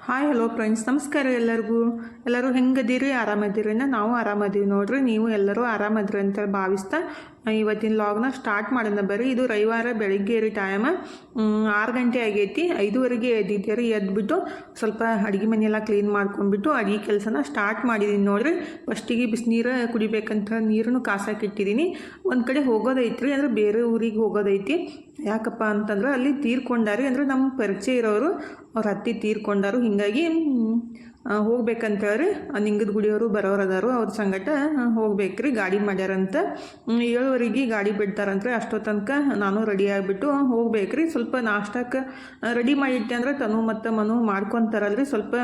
Hi hello friends, ನಮಸ್ಕಾರ ಎಲ್ಲರೂ ಹೆಂಗದಿರಿ? ಆರಾಮದಿರಿ? ನಾವು ಆರಾಮದೀವಿ ನೋಡ್ರಿ. ನೀವು ಎಲ್ಲರೂ ಆರಾಮದಿರಿ ಅಂತ ಭಾವಿಸ್ತಾ ಇವತ್ತಿನ ಲಾಗ್ನ ಸ್ಟಾರ್ಟ್ ಮಾಡೋಣ ಬರ್ರಿ. ಇದು ರವಿವಾರ ಬೆಳಿಗ್ಗೆ ರೀ. ಟೈಮ್ 6 ಗಂಟೆ ಆಗೈತಿ. 5:15ಗೆ ಎದ್ದಿದ್ದೀರಿ. ಎದ್ಬಿಟ್ಟು ಸ್ವಲ್ಪ ಅಡುಗೆ ಮನೆಯೆಲ್ಲ ಕ್ಲೀನ್ ಮಾಡ್ಕೊಂಡ್ಬಿಟ್ಟು ಅಡುಗೆ ಕೆಲಸನ ಸ್ಟಾರ್ಟ್ ಮಾಡಿದ್ದೀನಿ ನೋಡ್ರಿ. ಫಸ್ಟಿಗೆ ಬಿಸಿನೀರು ಕುಡಿಬೇಕಂತ ನೀರನ್ನು ಕಾಸಾಕಿಟ್ಟಿದ್ದೀನಿ. ಒಂದು ಕಡೆ ಹೋಗೋದೈತ್ರಿ, ಅಂದರೆ ಬೇರೆ ಊರಿಗೆ ಹೋಗೋದೈತಿ. ಯಾಕಪ್ಪ ಅಂತಂದ್ರೆ ಅಲ್ಲಿ ತೀರ್ಕೊಂಡಾರಿ, ಅಂದರೆ ನಮ್ಮ ಪರಿಚಯ ಇರೋರು ಅವ್ರ ಹತ್ತಿ ತೀರ್ಕೊಂಡಾರು. ಹೀಗಾಗಿ ಹೋಗ್ಬೇಕಂತೇಳ್ರಿ ನಿಂಗದ ಗುಡಿಯವರು ಬರೋರು ಅದಾರು. ಅವ್ರ ಸಂಗಟ ಹೋಗ್ಬೇಕ್ರಿ. ಗಾಡಿ ಮಾಡ್ಯಾರಂತ 7:15ಗೆ ಗಾಡಿ ಬಿಡ್ತಾರಂತ್ರಿ. ಅಷ್ಟೋ ತನಕ ನಾನು ರೆಡಿ ಆಗಿಬಿಟ್ಟು ಹೋಗ್ಬೇಕ್ರಿ. ಸ್ವಲ್ಪ ನಾಷ್ಟಕ್ಕೆ ರೆಡಿ ಮಾಡಿಟ್ಟೆ ಅಂದ್ರೆ ತನು ಮತ್ತು ಮನು ಮಾಡ್ಕೊತಾರಲ್ರಿ. ಸ್ವಲ್ಪ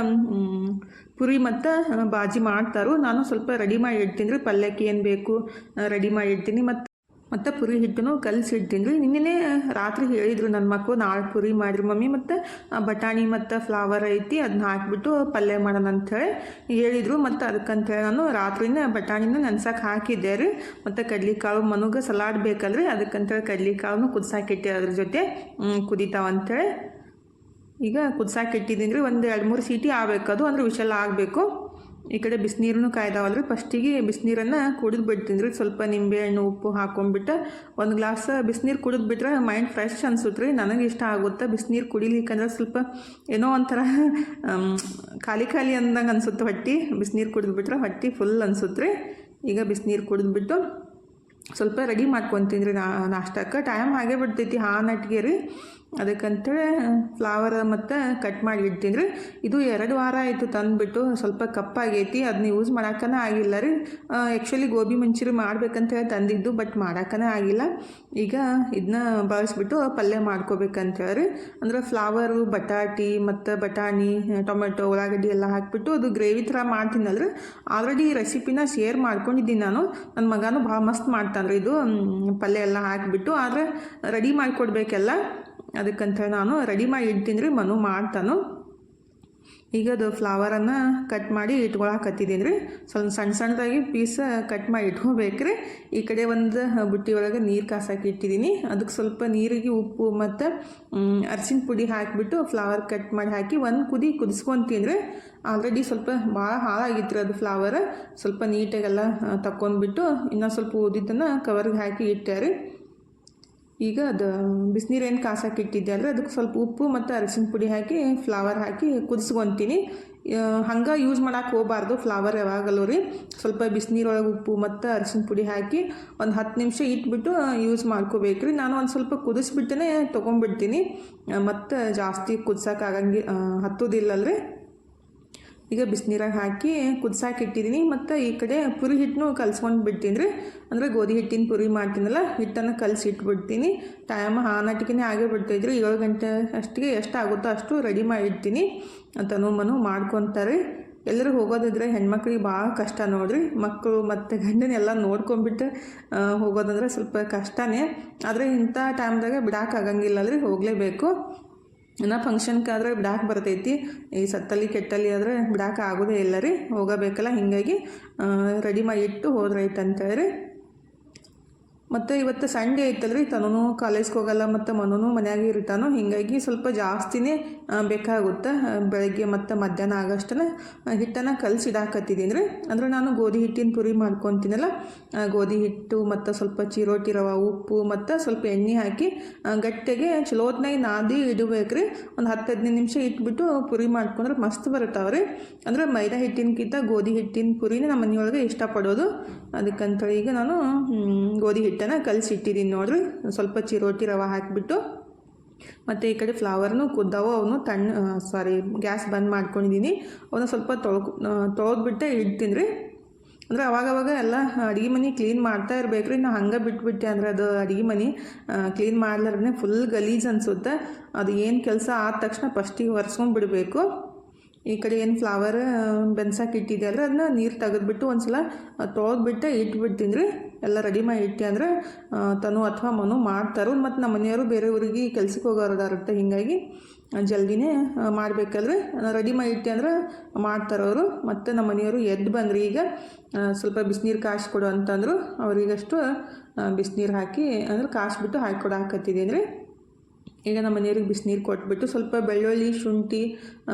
ಪುರಿ ಮತ್ತು ಬಾಜಿ ಮಾಡ್ತಾರೋ. ನಾನು ಸ್ವಲ್ಪ ರೆಡಿ ಮಾಡಿ ಇಡ್ತೀನಿ ರೀ. ಪಲ್ಯಕ್ಕೆ ಏನು ಬೇಕು ರೆಡಿ ಮಾಡಿ ಇಡ್ತೀನಿ. ಮತ್ತು ಪುರಿ ಹಿಟ್ಟನ್ನು ಕಲಸಿಡ್ತೀನಿ ರೀ. ನಿನ್ನೆ ರಾತ್ರಿ ಹೇಳಿದರು ನನ್ನ ಮಕ್ಕಳು, ನಾಳೆ ಪುರಿ ಮಾಡಿರಿ ಮಮ್ಮಿ, ಮತ್ತು ಬಟಾಣಿ ಮತ್ತು ಫ್ಲವರ್ ಐತಿ ಅದನ್ನ ಹಾಕಿಬಿಟ್ಟು ಪಲ್ಯ ಮಾಡೋಣ ಅಂಥೇಳಿ ಹೇಳಿದರು. ಮತ್ತು ಅದಕ್ಕಂತೇಳಿ ನಾನು ರಾತ್ರಿನೇ ಬಟಾಣಿನ ನೆನ್ಸಕ್ಕೆ ಹಾಕಿದ್ದೆ ರೀ. ಮತ್ತು ಕಡ್ಲಿಕಾಳು ಮನುಗೆ ಸಲಾಡ್ ಬೇಕಲ್ರಿ, ಅದಕ್ಕಂತೇಳಿ ಕಡ್ಲಿಕಾಳನ್ನು ಕುದಿಸಾಕಿಟ್ಟೆ. ಅದ್ರ ಜೊತೆ ಕುದಿತಾವಂತೇಳಿ ಈಗ ಕುದಿಸಾಕಿಟ್ಟಿದ್ದೀನಿ ರೀ. ಒಂದು 2-3 ಸೀಟಿ ಆಗಬೇಕದು, ಅಂದರೆ ವಿಷಲ್ ಆಗಬೇಕು. ಈ ಕಡೆ ಬಿಸಿನೀರನ್ನು ಕಾಯ್ದಾವಲ್ರಿ. ಫಸ್ಟಿಗೆ ಬಿಸಿನೀರನ್ನು ಕುಡಿದು ಬಿಡ್ತೀನಿ ರೀ. ಸ್ವಲ್ಪ ನಿಂಬೆಹಣ್ಣು ಉಪ್ಪು ಹಾಕೊಂಡ್ಬಿಟ್ಟು ಒಂದು ಗ್ಲಾಸ್ ಬಿಸಿನೀರು ಕುಡಿದ್ಬಿಟ್ರೆ ಮೈಂಡ್ ಫ್ರೆಶ್ ಅನ್ಸುತ್ತೆ ರೀ. ನನಗೆ ಇಷ್ಟ ಆಗುತ್ತೆ ಬಿಸಿನೀರು ಕುಡಿಲಿಕ್ಕಂದ್ರೆ. ಸ್ವಲ್ಪ ಏನೋ ಒಂಥರ ಖಾಲಿ ಅಂದಂಗೆ ಅನ್ಸುತ್ತೆ ಹೊಟ್ಟೆ. ಬಿಸಿನೀರು ಕುಡಿದ್ಬಿಟ್ರೆ ಹೊಟ್ಟೆ ಫುಲ್ ಅನ್ಸುತ್ತೆ ರೀ. ಈಗ ಬಿಸಿನೀರು ಕುಡಿದ್ಬಿಟ್ಟು ಸ್ವಲ್ಪ ರೆಡಿ ಮಾಡ್ಕೊತೀನಿ ರೀ ನಾಷ್ಟಕ್ಕೆ. ಟೈಮ್ ಹಾಗೆ ಬಿಡ್ತೈತಿ ನಟ್ಟಿಗೆ ರೀ. ಅದಕ್ಕಂತೇಳಿ ಫ್ಲವರ್ ಮತ್ತು ಕಟ್ ಮಾಡಿ ಇಡ್ತೀನಿ ರೀ. ಇದು 2 ವಾರ ಆಯಿತು ತಂದುಬಿಟ್ಟು. ಸ್ವಲ್ಪ ಕಪ್ಪಾಗೈತಿ, ಅದನ್ನ ಯೂಸ್ ಮಾಡೋಕ್ಕನೇ ಆಗಿಲ್ಲ ರೀ. ಆ್ಯಕ್ಚುಲಿ ಗೋಬಿ ಮಂಚೂರಿ ಮಾಡ್ಬೇಕಂತೇಳಿ ತಂದಿದ್ದು, ಬಟ್ ಮಾಡೋಕ್ಕನೇ ಆಗಿಲ್ಲ. ಈಗ ಇದನ್ನ ಬಳಸ್ಬಿಟ್ಟು ಪಲ್ಯ ಮಾಡ್ಕೋಬೇಕಂತೇಳಿ ರೀ. ಅಂದರೆ ಫ್ಲವರು, ಬಟಾಟಿ ಮತ್ತು ಬಟಾಣಿ, ಟೊಮೆಟೊ, ಉಳ್ಳಾಗಡ್ಡಿ ಎಲ್ಲ ಹಾಕಿಬಿಟ್ಟು ಅದು ಗ್ರೇವಿ ಥರ ಮಾಡ್ತೀನಲ್ರಿ. ಆಲ್ರೆಡಿ ಈ ರೆಸಿಪಿನ ಶೇರ್ ಮಾಡ್ಕೊಂಡಿದ್ದೀನಿ ನಾನು. ನನ್ನ ಮಗನೂ ಭಾಳ ಮಸ್ತ್ ಮಾಡ್ತಾನೆ ರೀ ಇದು ಪಲ್ಯ ಎಲ್ಲ ಹಾಕಿಬಿಟ್ಟು. ಆದರೆ ರೆಡಿ ಮಾಡಿಕೊಡ್ಬೇಕೆಲ್ಲ, ಅದಕ್ಕಂತೇಳಿ ನಾನು ರೆಡಿ ಮಾಡಿ ಇಡ್ತೀನಿ ರೀ. ಮನು ಮಾಡ್ತಾನು. ಈಗ ಅದು ಫ್ಲವರನ್ನು ಕಟ್ ಮಾಡಿ ಇಟ್ಕೊಳಕತ್ತಿದ್ದೀನಿ ರೀ. ಸ್ವಲ್ಪ ಸಣ್ಣದಾಗಿ ಪೀಸ್ ಕಟ್ ಮಾಡಿ ಇಟ್ಕೋಬೇಕ್ರಿ. ಈ ಕಡೆ ಒಂದು ಬುಟ್ಟಿ ಒಳಗೆ ನೀರು ಕಾಸಾಕಿ ಇಟ್ಟಿದ್ದೀನಿ. ಅದಕ್ಕೆ ಸ್ವಲ್ಪ ನೀರಿಗೆ ಉಪ್ಪು ಮತ್ತು ಅರಿಶಿನ ಪುಡಿ ಹಾಕಿಬಿಟ್ಟು ಫ್ಲವರ್ ಕಟ್ ಮಾಡಿ ಹಾಕಿ ಒಂದು ಕುದಿಸ್ಕೊತೀನಿ ರೀ. ಆಲ್ರೆಡಿ ಸ್ವಲ್ಪ ಭಾಳ ಹಾಳಾಗಿತ್ತು ರೀ ಅದು ಫ್ಲವರ್. ಸ್ವಲ್ಪ ನೀಟಾಗೆಲ್ಲ ತಕ್ಕೊಂಡ್ಬಿಟ್ಟು ಇನ್ನೊಂದು ಸ್ವಲ್ಪ ಉದಿದ್ದನ್ನು ಕವರ್ಗೆ ಹಾಕಿ ಇಟ್ಟೆ ರೀ. ಈಗ ಅದು ಬಿಸಿನೀರು ಏನು ಕಾಸಾಕಿ ಇಟ್ಟಿದ್ದೆ ಅಲ್ರಿ, ಅದಕ್ಕೆ ಸ್ವಲ್ಪ ಉಪ್ಪು ಮತ್ತು ಅರಿಶಿನ ಪುಡಿ ಹಾಕಿ ಫ್ಲವರ್ ಹಾಕಿ ಕುದಿಸ್ಕೊತೀನಿ. ಹಂಗೆ ಯೂಸ್ ಮಾಡೋಕೆ ಹೋಗಬಾರ್ದು ಫ್ಲವರ್ ಯಾವಾಗಲೂ ರೀ. ಸ್ವಲ್ಪ ಬಿಸಿನೀರೊಳಗೆ ಉಪ್ಪು ಮತ್ತು ಅರಿಶಿನ ಪುಡಿ ಹಾಕಿ ಒಂದು 10 ನಿಮಿಷ ಇಟ್ಬಿಟ್ಟು ಯೂಸ್ ಮಾಡ್ಕೋಬೇಕು ರೀ. ನಾನು ಒಂದು ಸ್ವಲ್ಪ ಕುದಿಸ್ಬಿಟ್ಟೇ ತೊಗೊಂಡ್ಬಿಡ್ತೀನಿ. ಮತ್ತು ಜಾಸ್ತಿ ಕುದಿಸೋಕ್ಕಾಗಂಗೆ ಹತ್ತೋದಿಲ್ಲಲ್ರಿ. ಈಗ ಬಿಸಿನೀರಾಗ ಹಾಕಿ ಕುದಿಸಾಕಿಟ್ಟಿದ್ದೀನಿ. ಮತ್ತು ಈ ಕಡೆ ಪುರಿ ಹಿಟ್ಟನ್ನು ಕಲ್ಸ್ಕೊಂಡು ಬಿಡ್ತೀನಿ ರೀ. ಅಂದರೆ ಗೋಧಿ ಹಿಟ್ಟಿನ ಪುರಿ ಮಾಡ್ತೀನಲ್ಲ, ಹಿಟ್ಟನ್ನು ಕಲಸಿ ಇಟ್ಬಿಡ್ತೀನಿ. ಟೈಮ್ ನಟ್ಟಿಗೆ ಆಗೇ ಬಿಡ್ತಾಯಿದ್ರಿ. 7 ಗಂಟೆ ಅಷ್ಟಿಗೆ ಎಷ್ಟು ಆಗುತ್ತೋ ಅಷ್ಟು ರೆಡಿ ಮಾಡಿಡ್ತೀನಿ. ತನು ಮನು ಮಾಡ್ಕೊತಾರೆ. ಎಲ್ಲರೂ ಹೋಗೋದಿದ್ರೆ ಹೆಣ್ಮಕ್ಳಿಗೆ ಭಾಳ ಕಷ್ಟ ನೋಡಿರಿ. ಮಕ್ಕಳು ಮತ್ತು ಗಂಡನೆಲ್ಲ ನೋಡ್ಕೊಂಬಿಟ್ಟು ಹೋಗೋದಂದ್ರೆ ಸ್ವಲ್ಪ ಕಷ್ಟನೇ. ಆದರೆ ಇಂಥ ಟೈಮ್ದಾಗ ಬಿಡೋಕ್ಕಾಗಂಗಿಲ್ಲಲ್ರಿ, ಹೋಗಲೇಬೇಕು. ಏನೋ ಫಂಕ್ಷನ್ಗಾದ್ರೆ ಬಿಡಾಕೆ ಬರ್ತೈತಿ. ಈ ಸತ್ತಲ್ಲಿ ಕೆಟ್ಟಲ್ಲಿ ಆದರೆ ಬಿಡಾಕೆ ಆಗೋದೇ ಇಲ್ಲ ರೀ, ಹೋಗಬೇಕಲ್ಲ. ಹೀಗಾಗಿ ರೆಡಿ ಮಾಡಿ ಇಟ್ಟು ಹೋದ್ರೈತೆ ಅಂತೇಳಿ. ಮತ್ತು ಇವತ್ತು ಸಂಡೇ ಐತಲ್ರಿ, ತನೂ ಕಾಲೇಜ್ಗೆ ಹೋಗಲ್ಲ ಮತ್ತು ಮನೂ ಮನೆಯಾಗೆ ಇರ್ತಾನೋ. ಹೀಗಾಗಿ ಸ್ವಲ್ಪ ಜಾಸ್ತಿನೇ ಬೇಕಾಗುತ್ತೆ. ಬೆಳಗ್ಗೆ ಮತ್ತು ಮಧ್ಯಾಹ್ನ ಆಗಷ್ಟೇ ಹಿಟ್ಟನ್ನು ಕಲಸಿಡಾಕತ್ತಿದ್ದೀನಿ ರೀ. ಅಂದರೆ ನಾನು ಗೋಧಿ ಹಿಟ್ಟಿನ ಪುರಿ ಮಾಡ್ಕೊತೀನಲ್ಲ, ಗೋಧಿ ಹಿಟ್ಟು ಮತ್ತು ಸ್ವಲ್ಪ ಚಿರೋಟಿ ರವೆ, ಉಪ್ಪು ಮತ್ತು ಸ್ವಲ್ಪ ಎಣ್ಣೆ ಹಾಕಿ ಗಟ್ಟಿಗೆ ಚಲೋತ್ನಾಗಿ ನಾದಿ ಇಡಬೇಕು ರೀ. ಒಂದು 10-15 ನಿಮಿಷ ಇಟ್ಬಿಟ್ಟು ಪುರಿ ಮಾಡ್ಕೊಂಡ್ರೆ ಮಸ್ತ್ ಬರ್ತಾವೆ ರೀ. ಅಂದರೆ ಮೈದಾ ಹಿಟ್ಟಿನಕ್ಕಿಂತ ಗೋಧಿ ಹಿಟ್ಟಿನ ಪುರಿನೇ ನಮ್ಮ ಮನೆಯೊಳಗೆ ಇಷ್ಟಪಡೋದು. ಅದಕ್ಕಂತೇಳಿ ಈಗ ನಾನು ಗೋಧಿ ಹಿಟ್ಟನ್ನು ಕಲಸಿಟ್ಟಿದ್ದೀನಿ ನೋಡಿರಿ. ಸ್ವಲ್ಪ ಚಿರೋಟಿ ರವೆ ಹಾಕಿಬಿಟ್ಟು ಮತ್ತು ಈ ಕಡೆ ಫ್ಲವರ್ನು ಕುದ್ದಾವು, ಅವನು ಗ್ಯಾಸ್ ಬಂದ್ ಮಾಡ್ಕೊಂಡಿದ್ದೀನಿ. ಅವನ್ನ ಸ್ವಲ್ಪ ತೊಳೆದ್ಬಿಟ್ಟೆ ಇಡ್ತೀನಿ ರೀ. ಅಂದರೆ ಅವಾಗವಾಗ ಎಲ್ಲ ಅಡುಗೆ ಮನೆ ಕ್ಲೀನ್ ಮಾಡ್ತಾ ಇರ್ಬೇಕು ರೀ. ನಾವು ಹಂಗೆ ಬಿಟ್ಬಿಟ್ಟೆ ಅಂದರೆ ಅದು ಅಡುಗೆ ಮನೆ ಕ್ಲೀನ್ ಮಾಡ್ಲಾರ್ದೇ ಫುಲ್ ಗಲೀಜು ಅನಿಸುತ್ತೆ. ಅದು ಏನು ಕೆಲಸ ಆದ ತಕ್ಷಣ ಫಸ್ಟಿಗೆ ಒರೆಸ್ಕೊಂಡ್ಬಿಡ್ಬೇಕು. ಈ ಕಡೆ ಏನು ಫ್ಲವರ್ ಬೆನ್ಸಾಕಿ ಇಟ್ಟಿದೆ ಅಂದರೆ ಅದನ್ನ ನೀರು ತೆಗೆದ್ಬಿಟ್ಟು ಒಂದು ಸಲ ತೊಳೆದ್ಬಿಟ್ಟು ಇಟ್ಬಿಡ್ತೀನಿ ರೀ. ಎಲ್ಲ ರೆಡಿ ಮಾಡಿ ಇಟ್ಟೆ ಅಂದರೆ ತನು ಅಥವಾ ಮನು ಮಾಡ್ತಾರೋ. ಮತ್ತು ನಮ್ಮ ಮನೆಯವರು ಬೇರೆ ಊರಿಗೆ ಕೆಲ್ಸಕ್ಕೆ ಹೋಗೋರದಾರುತ್ತೆ. ಹೀಗಾಗಿ ಜಲ್ದಿನೇ ಮಾಡಬೇಕಲ್ರಿ. ರೆಡಿ ಮಾಡಿ ಇಟ್ಟೆ ಅಂದ್ರೆ ಮಾಡ್ತಾರವರು. ಮತ್ತು ನಮ್ಮ ಮನೆಯವರು ಎದ್ದು ಬಂದ್ರಿ. ಈಗ ಸ್ವಲ್ಪ ಬಿಸಿನೀರು ಕಾಯಿಸ್ಕೊಡು ಅಂತಂದರು. ಅವರಿಗಷ್ಟು ಬಿಸಿನೀರು ಹಾಕಿ ಅಂದ್ರೆ ಕಾಯಿಸ್ಬಿಟ್ಟು ಹಾಕಿಕೊಡಾಕತ್ತಿದ್ದೀನಿ ರೀ. ಈಗ ನಮ್ಮ ಮನೆಯವ್ರಿಗೆ ಬಿಸಿನೀರು ಕೊಟ್ಬಿಟ್ಟು ಸ್ವಲ್ಪ ಬೆಳ್ಳುಳ್ಳಿ ಶುಂಠಿ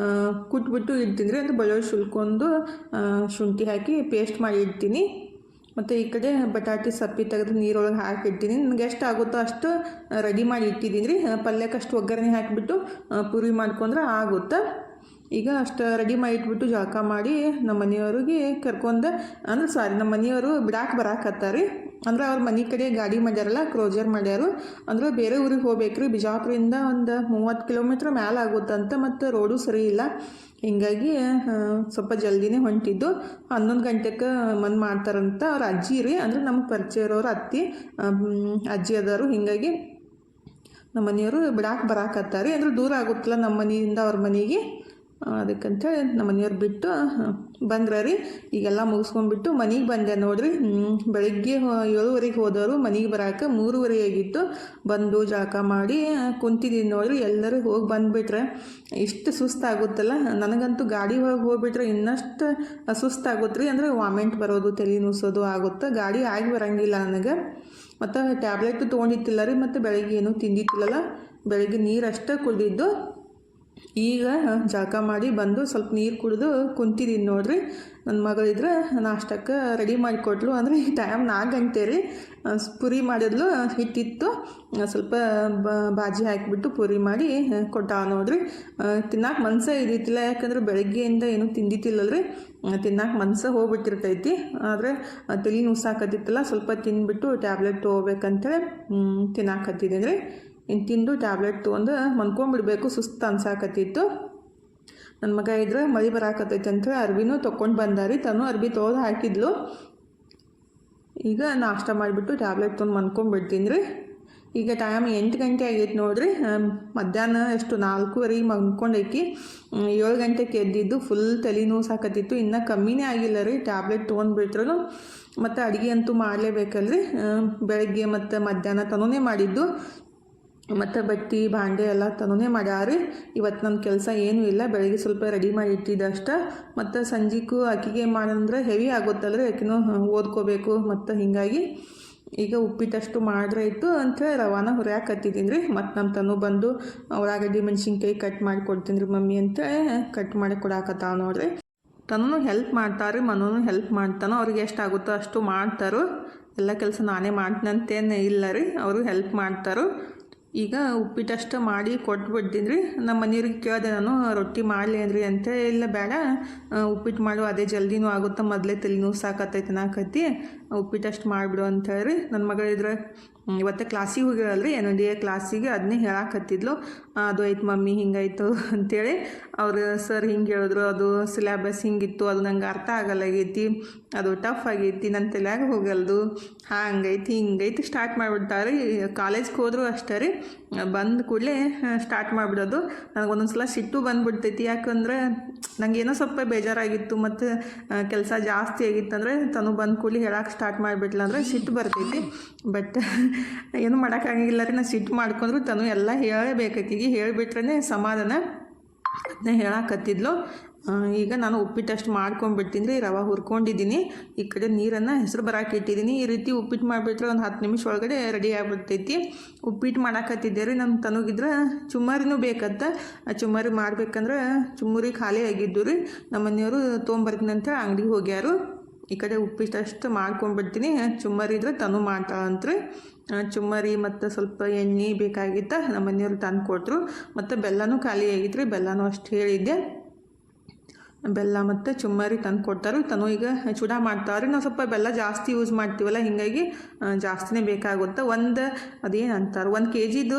ಕುಟ್ಬಿಟ್ಟು ಇಡ್ತೀನಿ ರೀ. ಅಂದರೆ ಬೆಳ್ಳುಳ್ಳಿ ಸುಲ್ಕೊಂಡು ಶುಂಠಿ ಹಾಕಿ ಪೇಸ್ಟ್ ಮಾಡಿ ಇಡ್ತೀನಿ. ಮತ್ತು ಈ ಕಡೆ ಬಟಾಟೆ ಸಪ್ಪಿ ತೆಗೆದು ನೀರೊಳಗೆ ಹಾಕಿಡ್ತೀನಿ. ನನಗೆ ಎಷ್ಟು ಆಗುತ್ತೋ ಅಷ್ಟು ರೆಡಿ ಮಾಡಿ ಇಟ್ಟಿದ್ದೀನಿ ರೀ. ಪಲ್ಯಕ್ಕೆ ಅಷ್ಟು ಒಗ್ಗರಣೆ ಹಾಕಿಬಿಟ್ಟು ಪೂರಿ ಮಾಡ್ಕೊಂಡ್ರೆ ಆಗುತ್ತೆ. ಈಗ ಅಷ್ಟು ರೆಡಿ ಮಾಡಿ ಇಟ್ಬಿಟ್ಟು ಜಳಕ ಮಾಡಿ ನಮ್ಮ ಮನೆಯವ್ರಿಗೆ ಕರ್ಕೊಂಡು ನಮ್ಮ ಮನೆಯವರು ಬಿಡಾಕೆ ಬರಾಕತ್ತಾರೆ. ಅಂದ್ರೆ ಅವ್ರ ಮನೆ ಕಡೆ ಗಾಡಿ ಮಾಡ್ಯಾರಲ್ಲ, ಕ್ರೋಜರ್ ಮಾಡ್ಯಾರು. ಅಂದ್ರೆ ಬೇರೆ ಊರಿಗೆ ಹೋಗ್ಬೇಕ್ರಿ. ಬಿಜಾಪುರದಿಂದ ಒಂದು 30 ಕಿಲೋಮೀಟ್ರ್ ಮೇಲೆ ಆಗುತ್ತಂತ. ಮತ್ತು ರೋಡು ಸರಿ ಇಲ್ಲ. ಹಿಂಗಾಗಿ ಸ್ವಲ್ಪ ಜಲ್ದಿನೇ ಹೊಂಟಿದ್ದು. 11 ಗಂಟೆಗೆ ಮಾಡ್ತಾರಂತ. ಅವ್ರ ಅಜ್ಜಿ ರೀ, ಅಂದರೆ ನಮಗೆ ಪರಿಚಯ ಇರೋರು ಅಜ್ಜಿ ಅದಾರು. ಹಿಂಗಾಗಿ ನಮ್ಮ ಮನೆಯವರು ಬಿಡಾಕೆ ಬರಾಕತ್ತಾರೆ. ಅಂದ್ರೆ ದೂರ ಆಗುತ್ತಲ್ಲ ನಮ್ಮ ಮನೆಯಿಂದ ಅವ್ರ ಮನೆಗೆ. ಅದಕ್ಕಂತ ನಮ್ಮ ಮನೆಯವ್ರು ಬಿಟ್ಟು ಬಂದ್ರೆ ರೀ. ಈಗೆಲ್ಲ ಮುಗಿಸ್ಕೊಂಡ್ಬಿಟ್ಟು ಮನೆಗೆ ಬಂದೆ ನೋಡ್ರಿ. ಬೆಳಗ್ಗೆ 7:30 ಹೋದವರು ಮನೆಗೆ ಬರೋಕೆ 3:30 ಆಗಿತ್ತು. ಬಂದು ಜಳಕ ಮಾಡಿ ಕುಂತಿದ್ದೀನಿ ನೋಡ್ರಿ. ಎಲ್ಲರೂ ಹೋಗಿ ಬಂದುಬಿಟ್ರೆ ಇಷ್ಟು ಸುಸ್ತಾಗುತ್ತಲ್ಲ. ನನಗಂತೂ ಗಾಡಿ ಒಳಗೆ ಹೋಗ್ಬಿಟ್ರೆ ಇನ್ನಷ್ಟು ಸುಸ್ತಾಗುತ್ತೆ ರೀ. ಅಂದರೆ ವಾಮಿಂಟ್ ಬರೋದು, ತಲೆ ನುಸೋದು ಆಗುತ್ತೆ. ಗಾಡಿ ಆಗಿ ಬರೋಂಗಿಲ್ಲ ನನಗೆ. ಮತ್ತು ಟ್ಯಾಬ್ಲೆಟ್ ತೊಗೊಂಡಿತ್ತಿಲ್ಲ ರೀ. ಮತ್ತು ಬೆಳಗ್ಗೆ ಏನೂ ತಿಂದಿತ್ತಿಲ್ಲಲ್ಲ. ಬೆಳಗ್ಗೆ ನೀರು ಅಷ್ಟೇ ಕುಡಿದಿದ್ದು. ಈಗ ಜಳಕ ಮಾಡಿ ಬಂದು ಸ್ವಲ್ಪ ನೀರು ಕುಡಿದು ಕುಂತಿದ್ದೀನಿ ನೋಡ್ರಿ. ನನ್ನ ಮಗಳಿದ್ರೆ ನಾಷ್ಟಕ್ಕೆ ರೆಡಿ ಮಾಡಿಕೊಟ್ಲು. ಅಂದರೆ ಈ ಟೈಮ್ 4 ಗಂಟೆ ರೀ. ಪೂರಿ ಮಾಡಿದ್ಲು, ಹಿಟ್ಟಿತ್ತು. ಸ್ವಲ್ಪ ಬಾಜಿ ಹಾಕಿಬಿಟ್ಟು ಪೂರಿ ಮಾಡಿ ಕೊಟ್ಟ ನೋಡ್ರಿ. ತಿನ್ನಕ್ಕೆ ಮನಸ್ಸೇ ಇದ್ದಿತ್ತಿಲ್ಲ. ಯಾಕಂದ್ರೆ ಬೆಳಗ್ಗೆಯಿಂದ ಏನೂ ತಿಂದಿತ್ತಿಲ್ಲಲ್ರಿ. ತಿನ್ನಕ್ಕೆ ಮನಸ್ಸು ಹೋಗ್ಬಿಟ್ಟಿರ್ತೈತಿ. ಆದರೆ ತಲೆ ನುಸಾಕತ್ತಿತ್ತಲ್ಲ, ಸ್ವಲ್ಪ ತಿಂದ್ಬಿಟ್ಟು ಟ್ಯಾಬ್ಲೆಟ್ ತೊಗೋಬೇಕಂತೇಳಿ ತಿನ್ನಾಕತ್ತಿದ್ದೀನಿ ರೀ. ಇನ್ನು ತಿಂದು ಟ್ಯಾಬ್ಲೆಟ್ ತೊಗೊಂಡು ಮನ್ಕೊಂಡ್ಬಿಡ್ಬೇಕು, ಸುಸ್ತು ಅನ್ಸಾಕತ್ತಿತ್ತು. ನನ್ನ ಮಗ ಇದ್ರೆ ಮಳೆ ಬರಾಕತ್ತೈತೆ ಅಂತ ಅರ್ಬಿನೂ ತೊಗೊಂಡು ಬಂದಾರಿ. ತನೂ ಅರ್ಬಿ ತೊಗೊಂಡು ಹಾಕಿದ್ಲು. ಈಗ ನಾಷ್ಟ ಮಾಡಿಬಿಟ್ಟು ಟ್ಯಾಬ್ಲೆಟ್ ತೊಗೊಂಡು ಮನ್ಕೊಂಡ್ಬಿಡ್ತೀನಿ ರೀ. ಈಗ ಟೈಮ್ 8 ಗಂಟೆ ಆಗೈತೆ ನೋಡ್ರಿ. ಮಧ್ಯಾಹ್ನ ಎಷ್ಟು 4:30 ಮನ್ಕೊಂಡೈಕಿ. 7 ಗಂಟೆಗೆ ಎದ್ದಿದ್ದು. ಫುಲ್ ತಲೆ ಸಾಕತ್ತಿತ್ತು. ಇನ್ನೂ ಕಮ್ಮಿನೇ ಆಗಿಲ್ಲ ರೀ ಟ್ಯಾಬ್ಲೆಟ್ ತೊಗೊಂಡ್ಬಿಟ್ರು. ಮತ್ತು ಅಡುಗೆ ಅಂತೂ ಮಾಡಲೇಬೇಕಲ್ರಿ. ಬೆಳಗ್ಗೆ ಮತ್ತು ಮಧ್ಯಾಹ್ನ ತನೂನೇ ಮಾಡಿದ್ದು. ಮತ್ತು ಬಟ್ಟೆ ಭಾಂಡೆ ಎಲ್ಲ ತನೂನೇ ಮಾಡ್ಯಾರಿ. ಇವತ್ತು ನನ್ನ ಕೆಲಸ ಏನೂ ಇಲ್ಲ. ಬೆಳಗ್ಗೆ ಸ್ವಲ್ಪ ರೆಡಿ ಮಾಡಿ ಇಟ್ಟಿದ್ದೆ ಅಷ್ಟೆ. ಮತ್ತು ಸಂಜೆಗೂ ಆಕಿಗೆ ಮಾಡಂದ್ರೆ ಹೆವಿ ಆಗುತ್ತಲ್ರಿ. ಆಕಿನೂ ಓದ್ಕೋಬೇಕು. ಮತ್ತು ಹೀಗಾಗಿ ಈಗ ಉಪ್ಪಿಟ್ಟಷ್ಟು ಮಾಡಿದ್ರೆ ಇತ್ತು ಅಂಥೇಳಿ ರವಾನ ಹುರಿಯಾಕತ್ತಿದ್ದೀನಿ ರೀ. ಮತ್ತು ನಮ್ಮ ತನೂ ಬಂದು ಉಳ್ಳಾಗಡ್ಡಿ ಮೆಣಸಿನ್ಕಾಯಿ ಕಟ್ ಮಾಡಿ ಕೊಡ್ತೀನಿ ರೀ ಮಮ್ಮಿ ಅಂತೇಳಿ ಕಟ್ ಮಾಡಿ ಕೊಡಾಕತ್ತಾವ ನೋಡ್ರಿ. ತನೂ ಹೆಲ್ಪ್ ಮಾಡ್ತಾರೆ, ಮನೂ ಹೆಲ್ಪ್ ಮಾಡ್ತಾನೋ. ಅವ್ರಿಗೆ ಎಷ್ಟಾಗುತ್ತೋ ಅಷ್ಟು ಮಾಡ್ತಾರೋ. ಎಲ್ಲ ಕೆಲಸ ನಾನೇ ಮಾಡ್ತೀನಂತೇನು ಇಲ್ಲ ರೀ. ಅವರು ಹೆಲ್ಪ್ ಮಾಡ್ತಾರೋ. ಈಗ ಉಪ್ಪಿಟ್ಟಷ್ಟು ಮಾಡಿ ಕೊಟ್ಬಿಡ್ತೀನಿ ರೀ. ನಮ್ಮ ಮನೆಯವ್ರಿಗೆ ಕೇಳಿದೆ ನಾನು, ರೊಟ್ಟಿ ಮಾಡಲಿ ಅಂದ್ರಿ ಅಂತ. ಇಲ್ಲ ಬೇಡ, ಉಪ್ಪಿಟ್ಟು ಮಾಡು, ಅದೇ ಜಲ್ದಿನೂ ಆಗುತ್ತೆ. ಮೊದಲೇ ತಲೆನೂ ಸಾಕತ್ತೈತೆ ನಾಕತ್ತಿ, ಉಪ್ಪಿಟ್ಟಷ್ಟು ಮಾಡಿಬಿಡು ಅಂತ ಹೇಳ್ರಿ. ನನ್ನ ಮಗಳಿದ್ರೆ ಇವತ್ತೇ ಕ್ಲಾಸಿಗೆ ಹೋಗಿರಲ್ರಿ, NDA ಕ್ಲಾಸಿಗೆ. ಅದನ್ನೇ ಹೇಳಾಕತ್ತಿದ್ಲು. ಅದು ಐತೆ ಮಮ್ಮಿ, ಹಿಂಗಾಯ್ತು ಅಂಥೇಳಿ. ಅವರು ಸರ್ ಹಿಂಗೆ ಹೇಳಿದ್ರು, ಅದು ಸಿಲೆಬಸ್ ಹಿಂಗಿತ್ತು, ಅದು ನಂಗೆ ಅರ್ಥ ಆಗಲ್ಲಾಗೈತಿ, ಅದು ಟಫ್ ಆಗೈತಿ, ನನ್ನ ತಲೆಯಾಗ ಹೋಗಲ್ದು, ಹಂಗೈತಿ ಹಿಂಗೈತಿ ಸ್ಟಾರ್ಟ್ ಮಾಡಿಬಿಡ್ತಾರೆ. ಕಾಲೇಜ್ಗೆ ಹೋದರೂ ಅಷ್ಟೇ ರೀ, ಬಂದ ಕೂಡಲೇ ಸ್ಟಾರ್ಟ್ ಮಾಡಿಬಿಡೋದು. ನನಗೆ ಒಂದೊಂದು ಸಲ ಸಿಟ್ಟು ಬಂದುಬಿಡ್ತೈತಿ. ಯಾಕಂದ್ರೆ ನನಗೇನೋ ಸ್ವಲ್ಪ ಬೇಜಾರಾಗಿತ್ತು ಮತ್ತು ಕೆಲಸ ಜಾಸ್ತಿ ಆಗಿತ್ತಂದರೆ ತನು ಬಂದ ಕೂಡಲೇ ಹೇಳಕ್ಕೆ ಸ್ಟಾರ್ಟ್ ಮಾಡಿಬಿಟ್ಲ ಅಂದರೆ ಸಿಟ್ಟು ಬರ್ತೈತಿ. ಬಟ್ ಏನು ಮಾಡೋಕ್ಕಾಗಿಲ್ಲ ರೀ. ನಾನು ಸಿಟ್ಟು ಮಾಡ್ಕೊಂಡ್ರು ತನು ಎಲ್ಲ ಹೇಳಬೇಕಾಕಿಗೆ, ಹೇಳಿಬಿಟ್ರೇ ಸಮಾಧಾನ. ಅದನ್ನೇ ಹೇಳಾಕತ್ತಿದ್ಲು. ಈಗ ನಾನು ಉಪ್ಪಿಟ್ಟಷ್ಟು ಮಾಡ್ಕೊಂಡ್ಬಿಡ್ತೀನಿ ರೀ. ರವೆ ಹುರ್ಕೊಂಡಿದ್ದೀನಿ. ಈ ಕಡೆ ನೀರನ್ನು ಹೆಸರು ಬರಾಕಿ ಇಟ್ಟಿದ್ದೀನಿ. ಈ ರೀತಿ ಉಪ್ಪಿಟ್ಟು ಮಾಡಿಬಿಟ್ರೆ ಒಂದು 10 ನಿಮಿಷ ಒಳಗಡೆ ರೆಡಿ ಆಗಿಬಿಡ್ತೈತಿ. ಉಪ್ಪಿಟ್ಟು ಮಾಡಾಕತ್ತಿದ್ದೆ ರೀ. ನಮ್ಮ ತನಗಿದ್ರೆ ಚುಮ್ಮರಿನೂ ಬೇಕಂತ. ಚುಮ್ಮರಿ ಮಾಡ್ಬೇಕಂದ್ರೆ ಚುಮ್ಮರಿ ಖಾಲಿ ಆಗಿದ್ದು ರೀ. ನಮ್ಮ ಮನೆಯವರು ತೊಗೊಂಬರ್ತೀನಿ ಅಂತ ಅಂಗಡಿಗೆ ಹೋಗ್ಯಾರು. ಈ ಕಡೆ ಉಪ್ಪಿಟ್ಟಷ್ಟು ಮಾಡ್ಕೊಂಡ್ಬಿಡ್ತೀನಿ. ಚುಮ್ಮರಿ ಇದ್ರೆ ತನು ಮಾಡ್ತಾಳಂತ್ರಿ. ಚುಮ್ಮರಿ ಮತ್ತು ಸ್ವಲ್ಪ ಎಣ್ಣೆ ಬೇಕಾಗಿತ್ತು. ನಮ್ಮ ಮನೆಯವರು ತಂದು ಕೊಟ್ಟರು. ಮತ್ತು ಬೆಲ್ಲನೂ ಖಾಲಿ ಆಗಿತ್ತು ರೀ. ಬೆಲ್ಲನೂ ಅಷ್ಟು ಹೇಳಿದ್ದೆ. ಬೆಲ್ಲ ಮತ್ತು ಚುಮ್ಮರಿ ತಂದು ಕೊಡ್ತಾರೆ. ತನು ಈಗ ಚೂಡ ಮಾಡ್ತಾವ್ರಿ. ನಾವು ಸ್ವಲ್ಪ ಬೆಲ್ಲ ಜಾಸ್ತಿ ಯೂಸ್ ಮಾಡ್ತೀವಲ್ಲ, ಹೀಗಾಗಿ ಜಾಸ್ತಿನೇ ಬೇಕಾಗುತ್ತೆ. ಅದೇನು ಅಂತಾರೆ, 1 kgದು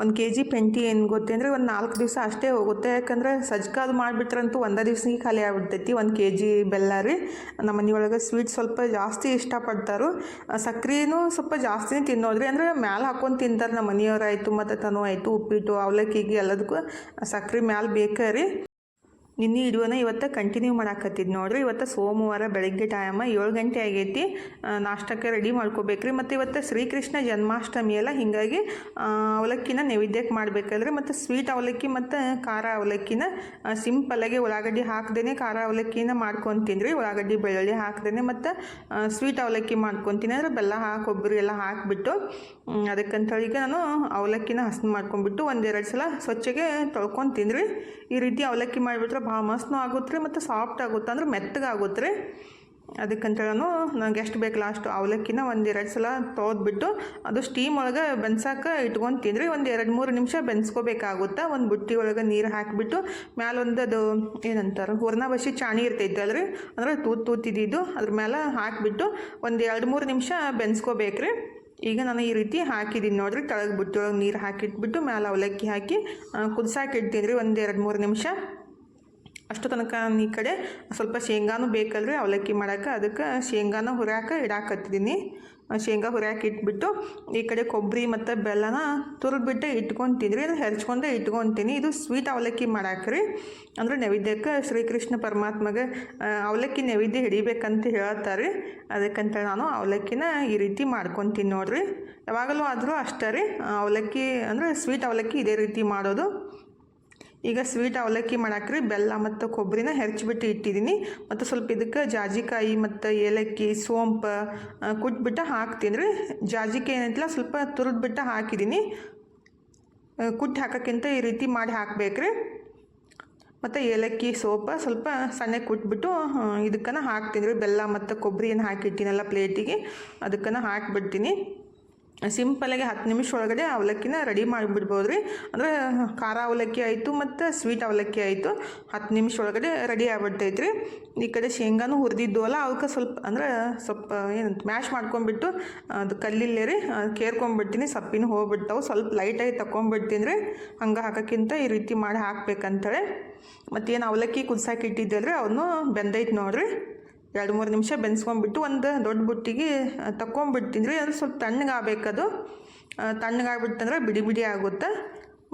1 kg ಪೆಂಟಿ ಏನು ಗೊತ್ತೇ ಅಂದರೆ ಒಂದು 4 ದಿವಸ ಅಷ್ಟೇ ಹೋಗುತ್ತೆ. ಯಾಕಂದರೆ ಸಜ್ಕಾದು ಮಾಡಿಬಿಟ್ರಂತೂ 1 ದಿವ್ಸಕ್ಕೆ ಖಾಲಿ ಆಗಿಬಿಡ್ತೈತಿ. 1 kg ಬೆಲ್ಲ ರೀ. ನಮ್ಮ ಮನೆಯೊಳಗೆ ಸ್ವೀಟ್ ಸ್ವಲ್ಪ ಜಾಸ್ತಿ ಇಷ್ಟಪಡ್ತಾರೆ. ಸಕ್ರೆನೂ ಸ್ವಲ್ಪ ಜಾಸ್ತಿನೇ ತಿನ್ನೋದ್ರಿ. ಅಂದರೆ ಮ್ಯಾಲೆ ಹಾಕ್ಕೊಂಡು ತಿಂತಾರೆ ನಮ್ಮ ಮನೆಯವರಾಯಿತು ಮತ್ತು ತನು ಆಯಿತು. ಉಪ್ಪಿಟ್ಟು ಅವಲಕ್ಕಿಗೆ ಎಲ್ಲದಕ್ಕೂ ಸಕ್ರೆ ಮ್ಯಾಲೆ ಬೇಕೇ ರೀ. ನಿನ್ನೆ ಹಿಡಿಯೋನ ಇವತ್ತು ಕಂಟಿನ್ಯೂ ಮಾಡಾಕತ್ತಿದ್ದು ನೋಡ್ರಿ. ಇವತ್ತು ಸೋಮವಾರ ಬೆಳಗ್ಗೆ ಟೈಮ 7 ಗಂಟೆ ಆಗೈತಿ. ನಾಷ್ಟಕ್ಕೆ ರೆಡಿ ಮಾಡ್ಕೋಬೇಕ್ರಿ. ಮತ್ತು ಇವತ್ತು ಶ್ರೀಕೃಷ್ಣ ಜನ್ಮಾಷ್ಟಮಿ ಅಲ್ಲ, ಹೀಗಾಗಿ ಅವಲಕ್ಕಿನ ನೈವೇದ್ಯಕ್ಕೆ ಮಾಡಬೇಕಲ್ರಿ. ಮತ್ತು ಸ್ವೀಟ್ ಅವಲಕ್ಕಿ ಮತ್ತು ಖಾರ ಅವಲಕ್ಕಿನ ಸಿಂಪಲ್ಲಾಗಿ ಉಳ್ಳಾಗಡ್ಡಿ ಹಾಕ್ದೇ ಖಾರ ಅವಲಕ್ಕಿನ ಮಾಡ್ಕೊತೀನಿ ರೀ. ಉಳ್ಳಾಗಡ್ಡಿ ಬೆಳ್ಳುಳ್ಳಿ ಹಾಕ್ದೇ ಮತ್ತು ಸ್ವೀಟ್ ಅವಲಕ್ಕಿ ಮಾಡ್ಕೊತೀನಿ. ಅಂದರೆ ಬೆಲ್ಲ ಕೊಬ್ಬರಿ ಎಲ್ಲ ಹಾಕಿಬಿಟ್ಟು ಅದಕ್ಕಂತೇಳಿ ಈಗ ನಾನು ಅವಲಕ್ಕಿನ ಹಸನು ಮಾಡ್ಕೊಂಡ್ಬಿಟ್ಟು 1-2 ಸಲ ಸ್ವಚ್ಛಗೆ ತೊಳ್ಕೊತೀನಿ ರೀ. ಈ ರೀತಿ ಅವಲಕ್ಕಿ ಮಾಡಿಬಿಟ್ರೆ ಭಾಳ ಮಸ್ತ್ನೂ ಆಗುತ್ತೆ ರೀ ಮತ್ತು ಸಾಫ್ಟ್ ಆಗುತ್ತೆ, ಅಂದ್ರೆ ಮೆತ್ತಗಾಗುತ್ತೆ ರೀ. ಅದಕ್ಕಂತೇಳಿ ನನಗೆ ಎಷ್ಟು ಬೇಕಲ್ಲ ಅಷ್ಟು ಅವಲಕ್ಕಿನ 1-2 ಸಲ ತೊಳೆದ್ಬಿಟ್ಟು ಅದು ಸ್ಟೀಮ್ ಒಳಗೆ ಬೆನ್ಸಕ್ಕೆ ಇಟ್ಕೊತೀನಿ ರೀ. 1-2-3 ನಿಮಿಷ ಬೆನ್ಸ್ಕೋಬೇಕಾಗುತ್ತೆ. ಒಂದು ಬುಟ್ಟಿ ಒಳಗೆ ನೀರು ಹಾಕಿಬಿಟ್ಟು ಮ್ಯಾಲೊಂದು ಅದು ಏನಂತಾರೆ ಹೂರ್ಣ ಬಸಿ ಚಾಣಿ ಇರ್ತೈತೆ ಅಲ್ರಿ, ಅಂದರೆ ತೂತಿದ್ದು ಅದ್ರ ಮೇಲೆ ಹಾಕಿಬಿಟ್ಟು 1-2-3 ನಿಮಿಷ ಬೆನ್ಸ್ಕೋಬೇಕ್ರಿ. ಈಗ ನಾನು ಈ ರೀತಿ ಹಾಕಿದ್ದೀನಿ ನೋಡಿರಿ. ಕೆಳಗೆ ಬುಟ್ಟಿ ಒಳಗೆ ನೀರು ಹಾಕಿಟ್ಬಿಟ್ಟು ಮೇಲೆ ಅವಲಕ್ಕಿ ಹಾಕಿ ಕುದಿಸಾಕಿಡ್ತೀನಿ ರೀ 1-2-3 ನಿಮಿಷ. ಅಷ್ಟು ತನಕ ಈ ಕಡೆ ಸ್ವಲ್ಪ ಶೇಂಗಾನೂ ಬೇಕಲ್ರಿ ಅವಲಕ್ಕಿ ಮಾಡೋಕೆ, ಅದಕ್ಕೆ ಶೇಂಗಾನ ಹುರ್ಯಾಕೆ ಇಡಾಕತ್ತಿದ್ದೀನಿ. ಶೇಂಗಾ ಹುರ್ಯಾಕೆ ಇಟ್ಬಿಟ್ಟು ಈ ಕಡೆ ಕೊಬ್ಬರಿ ಮತ್ತು ಬೆಲ್ಲನ ತುರಿದ್ಬಿಟ್ಟು ಇಟ್ಕೊತೀನಿ ರೀ. ಅದು ಹೆರ್ಚ್ಕೊಂಡೆ ಇಟ್ಕೊತೀನಿ. ಇದು ಸ್ವೀಟ್ ಅವಲಕ್ಕಿ ಮಾಡಾಕ್ರಿ, ಅಂದರೆ ನೈವೇದ್ಯಕ್ಕೆ ಶ್ರೀಕೃಷ್ಣ ಪರಮಾತ್ಮಗೆ ಅವಲಕ್ಕಿ ನೈವೇದ್ಯ ಹಿಡಿಬೇಕಂತ ಹೇಳ್ತಾರೆ. ಅದಕ್ಕಂತೇಳಿ ನಾನು ಅವಲಕ್ಕಿನ ಈ ರೀತಿ ಮಾಡ್ಕೊತೀನಿ ನೋಡಿರಿ. ಯಾವಾಗಲೂ ಆದರೂ ಅಷ್ಟೇ ರೀ, ಅವಲಕ್ಕಿ ಅಂದರೆ ಸ್ವೀಟ್ ಅವಲಕ್ಕಿ ಇದೇ ರೀತಿ ಮಾಡೋದು. ಈಗ ಸ್ವೀಟ್ ಅವಲಕ್ಕಿ ಮಾಡಾಕ್ರಿ ಬೆಲ್ಲ ಮತ್ತು ಕೊಬ್ಬರಿನ ಹೆರ್ಚಿಬಿಟ್ಟು ಇಟ್ಟಿದ್ದೀನಿ. ಮತ್ತು ಸ್ವಲ್ಪ ಇದಕ್ಕೆ ಜಾಜಿಕಾಯಿ ಮತ್ತು ಏಲಕ್ಕಿ ಸೋಂಪು ಕುಟ್ಬಿಟ್ಟು ಹಾಕ್ತೀನಿ ರೀ. ಜಾಜಿಕಾಯಿ ಏನಂತಿಲ್ಲ ಸ್ವಲ್ಪ ತುರಿದ್ಬಿಟ್ಟು ಹಾಕಿದ್ದೀನಿ. ಕುಟ್ಟಿ ಹಾಕೋಕ್ಕಿಂತ ಈ ರೀತಿ ಮಾಡಿ ಹಾಕಬೇಕ್ರಿ. ಮತ್ತು ಏಲಕ್ಕಿ ಸೋಂಪು ಸ್ವಲ್ಪ ಸಣ್ಣ ಕುಟ್ಬಿಟ್ಟು ಇದಕ್ಕನ್ನು ಹಾಕ್ತೀನಿ ರೀ. ಬೆಲ್ಲ ಮತ್ತು ಕೊಬ್ಬರಿ ಏನು ಹಾಕಿಟ್ಟಿನಲ್ಲ ಪ್ಲೇಟಿಗೆ ಅದಕ್ಕನ್ನು ಹಾಕಿಬಿಡ್ತೀನಿ. ಸಿಂಪಲ್ಲಾಗಿ 10 ನಿಮಿಷ ಒಳಗಡೆ ಅವಲಕ್ಕಿನ ರೆಡಿ ಮಾಡಿಬಿಡ್ಬೋದು ರೀ. ಅಂದರೆ ಖಾರ ಅವಲಕ್ಕಿ ಆಯಿತು ಮತ್ತು ಸ್ವೀಟ್ ಅವಲಕ್ಕಿ ಆಯಿತು, 10 ನಿಮಿಷ ಒಳಗಡೆ ರೆಡಿ ಆಗ್ಬಿಡ್ತೈತೆ ರೀ. ಈ ಕಡೆ ಶೇಂಗಾನು ಹುರಿದಿದ್ದು ಅಲ್ಲ, ಅವಕ್ಕೆ ಸ್ವಲ್ಪ ಏನಂತ ಮ್ಯಾಶ್ ಮಾಡ್ಕೊಂಡ್ಬಿಟ್ಟು ಅದು ಕಲ್ಲಿಲ್ಲೇ ರೀ ಕೇರ್ಕೊಂಡ್ಬಿಡ್ತೀನಿ. ಸಪ್ಪಿನೂ ಹೋಗ್ಬಿಡ್ತಾವೆ, ಸ್ವಲ್ಪ ಲೈಟಾಗಿ ತಗೊಂಡ್ಬಿಡ್ತೀನಿ ರೀ. ಹಂಗೆ ಹಾಕೋಕ್ಕಿಂತ ಈ ರೀತಿ ಮಾಡಿ ಹಾಕ್ಬೇಕಂತೇಳಿ. ಮತ್ತೇನು ಅವಲಕ್ಕಿ ಕುದಿಸಾಕಿ ಇಟ್ಟಿದ್ದಲ್ರಿ ಅವನು ಬೆಂದೈತೆ ನೋಡಿರಿ. 2-3 ನಿಮಿಷ ಬೆನ್ಸ್ಕೊಂಡ್ಬಿಟ್ಟು ಒಂದು ದೊಡ್ಡ ಬುಟ್ಟಿಗೆ ತಗೊಂಡ್ಬಿಡ್ತೀನಿ ರೀ. ಅದು ಸ್ವಲ್ಪ ತಣ್ಣಗಾಗಬೇಕದು. ತಣ್ಣಗಾಗ್ಬಿಟ್ಟಂದ್ರೆ ಬಿಡಿ ಬಿಡಿ ಆಗುತ್ತೆ.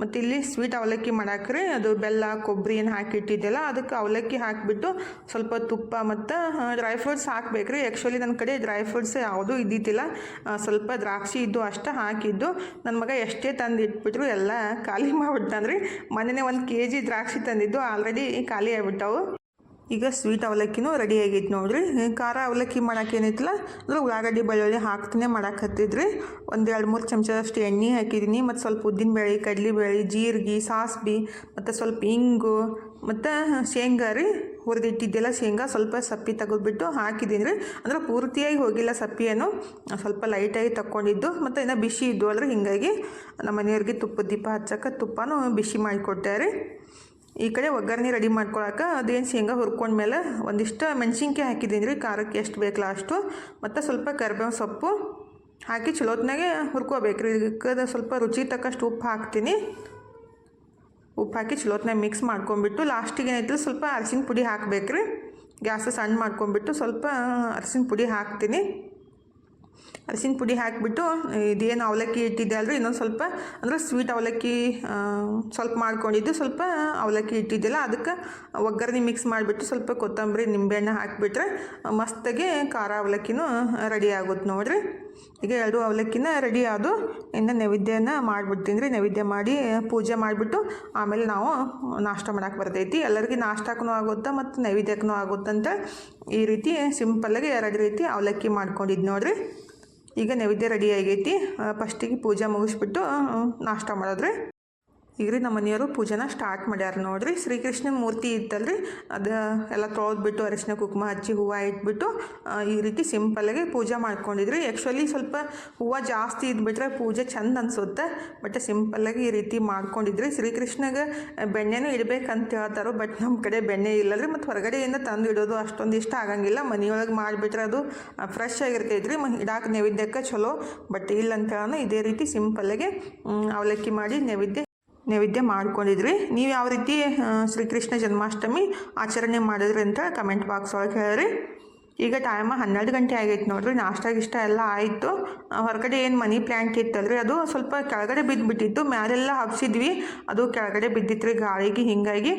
ಮತ್ತು ಇಲ್ಲಿ ಸ್ವೀಟ್ ಅವಲಕ್ಕಿ ಮಾಡಾಕ್ರಿ ಅದು ಬೆಲ್ಲ ಕೊಬ್ಬರಿ ಏನು ಹಾಕಿಟ್ಟಿದ್ದೆಲ್ಲ ಅದಕ್ಕೆ ಅವಲಕ್ಕಿ ಹಾಕಿಬಿಟ್ಟು ಸ್ವಲ್ಪ ತುಪ್ಪ ಮತ್ತು ಡ್ರೈ ಫ್ರೂಟ್ಸ್ ಹಾಕಬೇಕ್ರಿ. ಆ್ಯಕ್ಚುಲಿ ನನ್ನ ಕಡೆ ಡ್ರೈ ಫ್ರೂಟ್ಸ್ ಯಾವುದೂ ಇದ್ದಿದ್ದಿಲ್ಲ, ಸ್ವಲ್ಪ ದ್ರಾಕ್ಷಿ ಇದ್ದು ಅಷ್ಟೇ ಹಾಕಿದ್ದು. ನನ್ನ ಮಗ ಎಷ್ಟೇ ತಂದು ಇಟ್ಬಿಟ್ರು ಎಲ್ಲ ಖಾಲಿ ಮಾಡಿಬಿಟ್ಟಾನ್ರಿ. ಮೊನ್ನೆ 1 kg ದ್ರಾಕ್ಷಿ ತಂದಿದ್ದು ಆಲ್ರೆಡಿ ಖಾಲಿ ಆಗಿಬಿಟ್ಟವು. ಈಗ ಸ್ವೀಟ್ ಅವಲಕ್ಕಿನೂ ರೆಡಿ ಆಗೈತೆ ನೋಡಿರಿ. ಖಾರ ಅವಲಕ್ಕಿ ಮಾಡೋಕೆ ಏನೈತಿಲ್ಲ ಅಂದ್ರೆ ಉಳ್ಳಾಗಡ್ಡಿ ಬೆಳ್ಳುಳ್ಳಿ ಹಾಕ್ತಾನೆ ಮಾಡಾಕತ್ತಿದ್ರಿ. 1-2-3 ಚಮಚದಷ್ಟು ಎಣ್ಣೆ ಹಾಕಿದ್ದೀನಿ. ಮತ್ತು ಸ್ವಲ್ಪ ಉದ್ದಿನಬೇಳೆ ಕಡಲೆಬೇಳೆ ಜೀರಿಗೆ ಸಾಸ್ಬೆ ಮತ್ತು ಸ್ವಲ್ಪ ಇಂಗು ಮತ್ತು ಶೇಂಗಾ ರೀ ಹುರಿದಿಟ್ಟಿದ್ದೆಲ್ಲ ಶೇಂಗಾ ಸ್ವಲ್ಪ ಸಪ್ಪಿ ತೆಗೆದ್ಬಿಟ್ಟು ಹಾಕಿದ್ದೀನಿ ರೀ. ಅಂದರೆ ಪೂರ್ತಿಯಾಗಿ ಹೋಗಿಲ್ಲ ಸಪ್ಪಿಯನ್ನು, ಸ್ವಲ್ಪ ಲೈಟಾಗಿ ತಗೊಂಡಿದ್ದು. ಮತ್ತು ಇನ್ನೂ ಬಿಸಿ ಇದ್ದು ಅಲ್ರಿ, ಹೀಗಾಗಿ ನಮ್ಮ ಮನೆಯವ್ರಿಗೆ ತುಪ್ಪದ ದೀಪ ಹಚ್ಚಕ್ಕೆ ತುಪ್ಪನೂ ಬಿಸಿ ಮಾಡಿಕೊಟ್ಟೆ ರೀ. ಈ ಕಡೆ ಒಗ್ಗರಣೆ ರೆಡಿ ಮಾಡ್ಕೊಳಕ್ಕೆ ಅದೇನು ಶೇಂಗಾ ಹುರ್ಕೊಂಡ್ಮೇಲೆ ಒಂದಿಷ್ಟು ಮೆಣಸಿನ್ಕಾಯಿ ಹಾಕಿದ್ದೀನಿ ರೀ, ಖಾರಕ್ಕೆ ಎಷ್ಟು ಬೇಕಲ್ಲ ಅಷ್ಟು. ಮತ್ತು ಸ್ವಲ್ಪ ಕರಿಬೇವು ಸೊಪ್ಪು ಹಾಕಿ ಚಲೋತ್ನಾಗೆ ಹುರ್ಕೋಬೇಕ್ರಿ. ಇದಕ್ಕೆ ಸ್ವಲ್ಪ ರುಚಿ ತಕ್ಕಷ್ಟು ಉಪ್ಪು ಹಾಕ್ತೀನಿ. ಉಪ್ಪು ಹಾಕಿ ಚಲೋತ್ನಾಗ ಮಿಕ್ಸ್ ಮಾಡ್ಕೊಂಬಿಟ್ಟು ಲಾಸ್ಟಿಗೆ ಏನೈತಿಲ್ಲ ಸ್ವಲ್ಪ ಅರಿಶಿನ ಪುಡಿ ಹಾಕಬೇಕ್ರಿ. ಗ್ಯಾಸ್ ಸಣ್ಣ ಮಾಡ್ಕೊಂಬಿಟ್ಟು ಸ್ವಲ್ಪ ಅರಿಶಿನ ಪುಡಿ ಹಾಕ್ತೀನಿ. ಅರಿಶಿನ ಪುಡಿ ಹಾಕಿಬಿಟ್ಟು ಇದೇನು ಅವಲಕ್ಕಿ ಇಟ್ಟಿದ್ದೆ ಅಲ್ರಿ ಇನ್ನೊಂದು ಸ್ವಲ್ಪ ಅಂದರೆ ಸ್ವೀಟ್ ಅವಲಕ್ಕಿ ಸ್ವಲ್ಪ ಮಾಡ್ಕೊಂಡಿದ್ದು ಸ್ವಲ್ಪ ಅವಲಕ್ಕಿ ಇಟ್ಟಿದ್ದೆಲ್ಲ ಅದಕ್ಕೆ ಒಗ್ಗರಣೆ ಮಿಕ್ಸ್ ಮಾಡಿಬಿಟ್ಟು ಸ್ವಲ್ಪ ಕೊತ್ತಂಬರಿ ನಿಂಬೆಹಣ್ಣು ಹಾಕಿಬಿಟ್ರೆ ಮಸ್ತಾಗಿ ಖಾರ ಅವಲಕ್ಕಿನೂ ರೆಡಿ ಆಗುತ್ತೆ ನೋಡಿರಿ. ಈಗ 2 ಅವಲಕ್ಕಿನ ರೆಡಿ ಆದು ಇನ್ನು ನೈವೇದ್ಯನ ಮಾಡಿಬಿಡ್ತೀನಿ ರೀ. ನೈವೇದ್ಯ ಮಾಡಿ ಪೂಜೆ ಮಾಡಿಬಿಟ್ಟು ಆಮೇಲೆ ನಾವು ನಾಷ್ಟ ಮಾಡೋಕೆ ಬರ್ತೈತಿ. ಎಲ್ಲರಿಗೂ ನಾಷ್ಟಕ್ಕೂ ಆಗುತ್ತೆ ಮತ್ತು ನೈವೇದ್ಯಕ್ಕೂ ಆಗುತ್ತಂತ ಈ ರೀತಿ ಸಿಂಪಲ್ಲಾಗಿ 2 ರೀತಿ ಅವಲಕ್ಕಿ ಮಾಡ್ಕೊಂಡಿದ್ದು ನೋಡಿರಿ. ಈಗ ನೈವೇದ್ಯ ರೆಡಿ ಆಗೈತಿ. ಫಸ್ಟಿಗೆ ಪೂಜೆ ಮುಗಿಸ್ಬಿಟ್ಟು ನಾಷ್ಟ ಮಾಡೋದ್ರಿ. ಈಗ ರೀ ನಮ್ಮ ಮನೆಯವರು ಪೂಜೆನ ಸ್ಟಾರ್ಟ್ ಮಾಡ್ಯಾರ ನೋಡಿರಿ. ಶ್ರೀಕೃಷ್ಣನ ಮೂರ್ತಿ ಇತ್ತಲ್ರಿ ಅದು ಎಲ್ಲ ತೊಳೆದ್ಬಿಟ್ಟು ಅರಿಶಿನ ಕುಂಕುಮ ಹಚ್ಚಿ ಹೂವು ಇಟ್ಬಿಟ್ಟು ಈ ರೀತಿ ಸಿಂಪಲ್ಲಾಗಿ ಪೂಜೆ ಮಾಡ್ಕೊಂಡಿದ್ರಿ. ಆ್ಯಕ್ಚುಲಿ ಸ್ವಲ್ಪ ಹೂವು ಜಾಸ್ತಿ ಇದ್ಬಿಟ್ರೆ ಪೂಜೆ ಚೆಂದ ಅನಿಸುತ್ತೆ, ಬಟ್ ಸಿಂಪಲ್ಲಾಗಿ ಈ ರೀತಿ ಮಾಡ್ಕೊಂಡಿದ್ರಿ. ಶ್ರೀಕೃಷ್ಣಗೆ ಬೆಣ್ಣೆನೂ ಇಡಬೇಕಂತ ಹೇಳ್ತಾರೆ, ಬಟ್ ನಮ್ಮ ಕಡೆ ಬೆಣ್ಣೆ ಇಲ್ಲರಿ. ಮತ್ತು ಹೊರಗಡೆಯಿಂದ ತಂದು ಇಡೋದು ಅಷ್ಟೊಂದು ಇಷ್ಟ ಆಗಂಗಿಲ್ಲ. ಮನೆಯೊಳಗೆ ಮಾಡಿಬಿಟ್ರೆ ಅದು ಫ್ರೆಶ್ ಆಗಿರ್ತೈತ್ರಿ, ಇಡಾಕ ನೈವೇದ್ಯಕ್ಕೆ ಚಲೋ. ಬಟ್ ಇಲ್ಲ ಅಂತ ಹೇಳೋಣ ಇದೇ ರೀತಿ ಸಿಂಪಲ್ಲಾಗಿ ಅವಲಕ್ಕಿ ಮಾಡಿ ನೈವೇದ್ಯ ಮಾಡ್ಕೊಂಡಿದ್ರಿ. ನೀವು ಯಾವ ರೀತಿ ಶ್ರೀಕೃಷ್ಣ ಜನ್ಮಾಷ್ಟಮಿ ಆಚರಣೆ ಮಾಡಿದ್ರಿ ಅಂತ ಕಮೆಂಟ್ ಬಾಕ್ಸ್ ಒಳಗೆ ಹೇಳ್ರಿ. ಈಗ ಟೈಮ 12 ಗಂಟೆ ಆಗೈತೆ ನೋಡ್ರಿ. ನಾಷ್ಟ ಗಿಷ್ಟ ಎಲ್ಲ ಆಯಿತು. ಹೊರಗಡೆ ಏನು ಮನಿ ಪ್ಲ್ಯಾಂಟ್ ಇತ್ತಲ್ರಿ ಅದು ಸ್ವಲ್ಪ ಕೆಳಗಡೆ ಬಿದ್ದುಬಿಟ್ಟಿತ್ತು. ಮ್ಯಾಲೆಲ್ಲ ಹಬ್ಸಿದ್ವಿ, ಅದು ಕೆಳಗಡೆ ಬಿದ್ದಿತ್ತು ರೀ ಗಾಳಿಗೆ. ಹಿಂಗಾಗಿ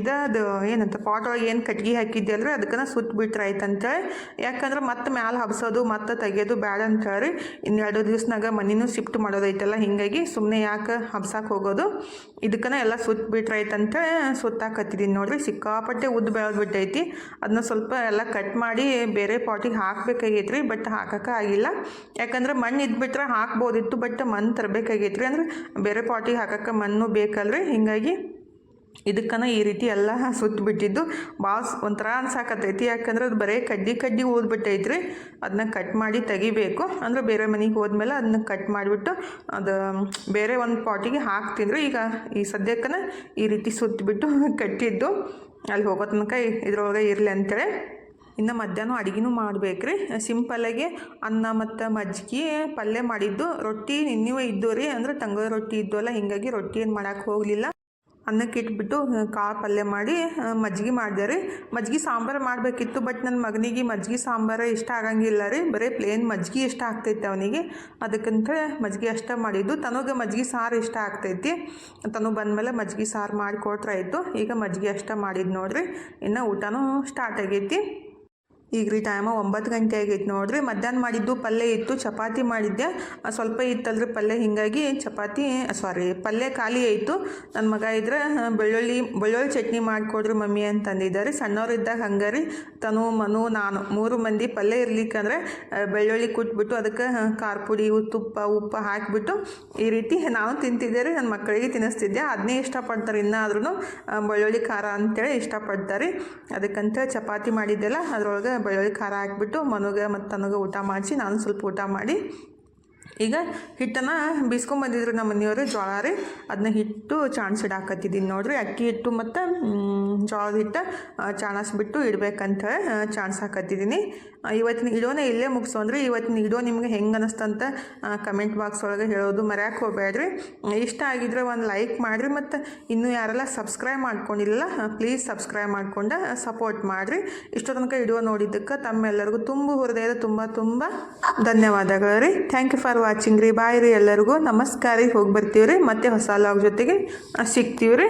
ಇದದು ಏನಂತ ಪಾಟ್ ಒಳಗೆ ಏನು ಕಟ್ಗೆ ಹಾಕಿದ್ದೆ ಅಲ್ರಿ ಅದಕ್ಕನ ಸುತ್ತ ಬಿಟ್ರೆ ಆಯ್ತು ಅಂತೇಳಿ. ಯಾಕಂದ್ರೆ ಮತ್ತೆ ಮ್ಯಾಲೆ ಹಬ್ಸೋದು ಮತ್ತೆ ತೆಗಿಯೋದು ಬೇಡ ಅಂತೇಳಿ. ಇನ್ನು 2 ದಿವ್ಸನಾಗ ಮನಿನೂ ಶಿಫ್ಟ್ ಮಾಡೋದೈತಲ್ಲ, ಹಿಂಗಾಗಿ ಸುಮ್ಮನೆ ಯಾಕೆ ಹಬ್ಸಕ್ಕೆ ಹೋಗೋದು, ಇದಕ್ಕನ ಎಲ್ಲ ಸುತ್ತ ಬಿಟ್ರೆ ಆಯ್ತು ಅಂತೇಳಿ ಸುತ್ತಾಕತ್ತಿದ್ದೀನಿ ನೋಡ್ರಿ. ಸಿಕ್ಕಾಪಟ್ಟೆ ಉದ್ದು ಬೆಳೆದ್ಬಿಟ್ಟೈತಿ. ಅದನ್ನ ಸ್ವಲ್ಪ ಎಲ್ಲ ಕಟ್ ಮಾಡಿ ಬೇರೆ ಪಾಟಿಗೆ ಹಾಕಬೇಕಾಗೈತ್ರಿ. ಬಟ್ ಹಾಕಕ್ಕೆ ಆಗಿಲ್ಲ, ಯಾಕಂದ್ರೆ ಮಣ್ಣು ಇದ್ಬಿಟ್ರೆ ಹಾಕ್ಬೋದಿತ್ತು. ಬಟ್ ಮಣ್ಣು ತರಬೇಕಾಗೈತ್ರಿ. ಅಂದ್ರೆ ಬೇರೆ ಪಾಟಿಗೆ ಹಾಕಕ್ಕೆ ಮಣ್ಣು ಬೇಕಲ್ರಿ. ಹಿಂಗಾಗಿ ಇದಕ್ಕನ ಈ ರೀತಿ ಎಲ್ಲ ಸುತ್ತಬಿಟ್ಟಿದ್ದು ಭಾಳ ಒಂಥರ ಅನ್ಸಾಕತ್ತೈತಿ. ಯಾಕಂದ್ರೆ ಅದು ಬರೀ ಕಡ್ಡಿ ಊದ್ಬಿಟ್ಟೈತ್ರಿ. ಅದನ್ನ ಕಟ್ ಮಾಡಿ ತೆಗಿಬೇಕು. ಅಂದ್ರೆ ಬೇರೆ ಮನೆಗೆ ಹೋದ್ಮೇಲೆ ಅದನ್ನ ಕಟ್ ಮಾಡಿಬಿಟ್ಟು ಅದು ಬೇರೆ ಒಂದು ಪಾಟಿಗೆ ಹಾಕ್ತೀನಿ ರೀ. ಈಗ ಈ ಸದ್ಯಕ್ಕನ ಈ ರೀತಿ ಸುತ್ತಬಿಟ್ಟು ಕಟ್ಟಿದ್ದು ಅಲ್ಲಿ ಹೋಗೋ ತನಕ ಇದ್ರೊಳಗೆ ಇರಲಿ ಅಂತೇಳಿ. ಇನ್ನು ಮಧ್ಯಾಹ್ನ ಅಡುಗೆನೂ ಮಾಡ್ಬೇಕ್ರಿ. ಸಿಂಪಲ್ಲಾಗಿ ಅನ್ನ ಮತ್ತು ಮಜ್ಜಿಗೆ ಪಲ್ಯ ಮಾಡಿದ್ದು. ರೊಟ್ಟಿ ನಿನ್ನೆವೇ ಇದ್ದು ರೀ, ಅಂದ್ರೆ ತಂಗಳ ರೊಟ್ಟಿ ಇದ್ವಲ್ಲ, ಹಿಂಗಾಗಿ ರೊಟ್ಟಿ ಏನು ಮಾಡೋಕ್ಕೆ ಹೋಗಲಿಲ್ಲ. ಅನ್ನಕ್ಕೆ ಇಟ್ಬಿಟ್ಟು ಕಾಳು ಪಲ್ಯ ಮಾಡಿ ಮಜ್ಜಿಗೆ ಮಾಡಿದೆ ರೀ. ಮಜ್ಜಿಗೆ ಸಾಂಬಾರು ಮಾಡಬೇಕಿತ್ತು, ಬಟ್ ನನ್ನ ಮಗನಿಗೆ ಮಜ್ಜಿಗೆ ಸಾಂಬಾರು ಇಷ್ಟ ಆಗಂಗಿಲ್ಲ ರೀ. ಬರೀ ಪ್ಲೇನ್ ಮಜ್ಜಿಗೆ ಇಷ್ಟ ಆಗ್ತೈತೆ ಅವನಿಗೆ. ಅದಕ್ಕಂತ ಮಜ್ಜಿಗೆ ಅಷ್ಟೇ ಮಾಡಿದ್ದು. ತನಗೆ ಮಜ್ಜಿಗೆ ಸಾರು ಇಷ್ಟ ಆಗ್ತೈತಿ. ತನು ಬಂದಮೇಲೆ ಮಜ್ಜಿಗೆ ಸಾರು ಮಾಡಿಕೊಟ್ರೆ ಆಯಿತು. ಈಗ ಮಜ್ಜಿಗೆ ಅಷ್ಟೇ ಮಾಡಿದ್ದು ನೋಡಿರಿ. ಇನ್ನು ಊಟನೂ ಸ್ಟಾರ್ಟ್ ಆಗೈತಿ. ಈಗ ರೀ ಟೈಮ 9 ಗಂಟೆ ಆಗೈತೆ ನೋಡ್ರಿ. ಮಧ್ಯಾಹ್ನ ಮಾಡಿದ್ದು ಪಲ್ಯ ಇತ್ತು, ಚಪಾತಿ ಮಾಡಿದ್ದೆ. ಸ್ವಲ್ಪ ಇತ್ತಲ್ರಿ ಪಲ್ಯ, ಹಿಂಗಾಗಿ ಪಲ್ಯ ಖಾಲಿ ಆಯಿತು. ನನ್ನ ಮಗ ಇದ್ರೆ ಬೆಳ್ಳುಳ್ಳಿ ಚಟ್ನಿ ಮಾಡಿಕೊಡ್ರಿ ಮಮ್ಮಿ ಅಂತಂದಿದ್ದಾರೆ. ಸಣ್ಣವರಿದ್ದಾಗ ಹಂಗೆ ರೀ, ತನು ಮನು ನಾನು 3 ಮಂದಿ ಪಲ್ಯ ಇರ್ಲಿಕ್ಕಂದ್ರೆ ಬೆಳ್ಳುಳ್ಳಿ ಕುಟ್ಬಿಟ್ಟು ಅದಕ್ಕೆ ಖಾರ ಪುಡಿ ಉಪ್ಪು ಹಾಕಿಬಿಟ್ಟು ಈ ರೀತಿ ನಾನು ತಿಂತಿದ್ದೆ ರೀ. ನನ್ನ ಮಕ್ಕಳಿಗೆ ತಿನ್ನಿಸ್ತಿದ್ದೆ. ಅದನ್ನೇ ಇಷ್ಟಪಡ್ತಾರೆ. ಇನ್ನಾದ್ರೂ ಬೆಳ್ಳುಳ್ಳಿ ಖಾರ ಅಂತೇಳಿ ಇಷ್ಟಪಡ್ತಾರೆ. ಅದಕ್ಕಂತೇಳಿ ಚಪಾತಿ ಮಾಡಿದ್ದೆಲ್ಲ ಅದ್ರೊಳಗೆ ಬೆಳ್ಳುಳ್ಳಿ ಖಾರ ಹಾಕಿಬಿಟ್ಟು ಮನುಗೆ ಮತ್ತು ತನಗೆ ಊಟ ಮಾಡಿಸಿ ನಾನು ಸ್ವಲ್ಪ ಊಟ ಮಾಡಿ ಈಗ ಹಿಟ್ಟನ್ನು ಬೀಸ್ಕೊಂಬಂದಿದ್ರು ನಮ್ಮ ಮನೆಯವರು. ಜೋಳ ರೀ, ಅದನ್ನ ಹಿಟ್ಟು ಚಾಣಿಸಿಡಾಕತ್ತಿದ್ದೀನಿ ನೋಡ್ರಿ. ಅಕ್ಕಿ ಹಿಟ್ಟು ಮತ್ತು ಜೋಳದ ಹಿಟ್ಟು ಚಾಣಿಸ್ಬಿಟ್ಟು ಇಡ್ಬೇಕಂತ ಚಾಣಿಸಾಕತ್ತಿದ್ದೀನಿ. ಇವತ್ತಿನ ವಿಡಿಯೋನ ಇಲ್ಲೇ ಮುಗಿಸೋನ್ರಿ. ಇವತ್ತಿನ ವಿಡಿಯೋ ನಿಮ್ಗೆ ಹೆಂಗೆ ಅನ್ನಿಸ್ತಂತ ಕಮೆಂಟ್ ಬಾಕ್ಸ್ ಒಳಗೆ ಹೇಳೋದು ಮರ್ಯಾಕೆ ಹೋಗಬೇಡ್ರಿ. ಇಷ್ಟ ಆಗಿದ್ರೆ ಒಂದು ಲೈಕ್ ಮಾಡಿರಿ. ಮತ್ತು ಇನ್ನೂ ಯಾರೆಲ್ಲ ಸಬ್ಸ್ಕ್ರೈಬ್ ಮಾಡ್ಕೊಂಡಿಲ್ಲ ಪ್ಲೀಸ್ ಸಬ್ಸ್ಕ್ರೈಬ್ ಮಾಡ್ಕೊಂಡು ಸಪೋರ್ಟ್ ಮಾಡಿರಿ. ಇಷ್ಟೋ ತನಕ ವಿಡಿಯೋ ನೋಡಿದ್ದಕ್ಕೆ ತಮ್ಮೆಲ್ಲರಿಗೂ ಹೃದಯದ ತುಂಬ ಧನ್ಯವಾದಗಳು ರೀ. ಥ್ಯಾಂಕ್ ಯು ಫಾರ್ ವಾಚಿಂಗ್ ರೀ. ಬಾಯ್ ರೀ ಎಲ್ಲರಿಗೂ. ನಮಸ್ಕಾರ ರೀ. ಹೋಗಿ ಬರ್ತೀವಿ ರೀ. ಮತ್ತೆ ಹೊಸ ಲಾಗ್ ಜೊತೆಗೆ ಸಿಗ್ತೀವಿ ರೀ.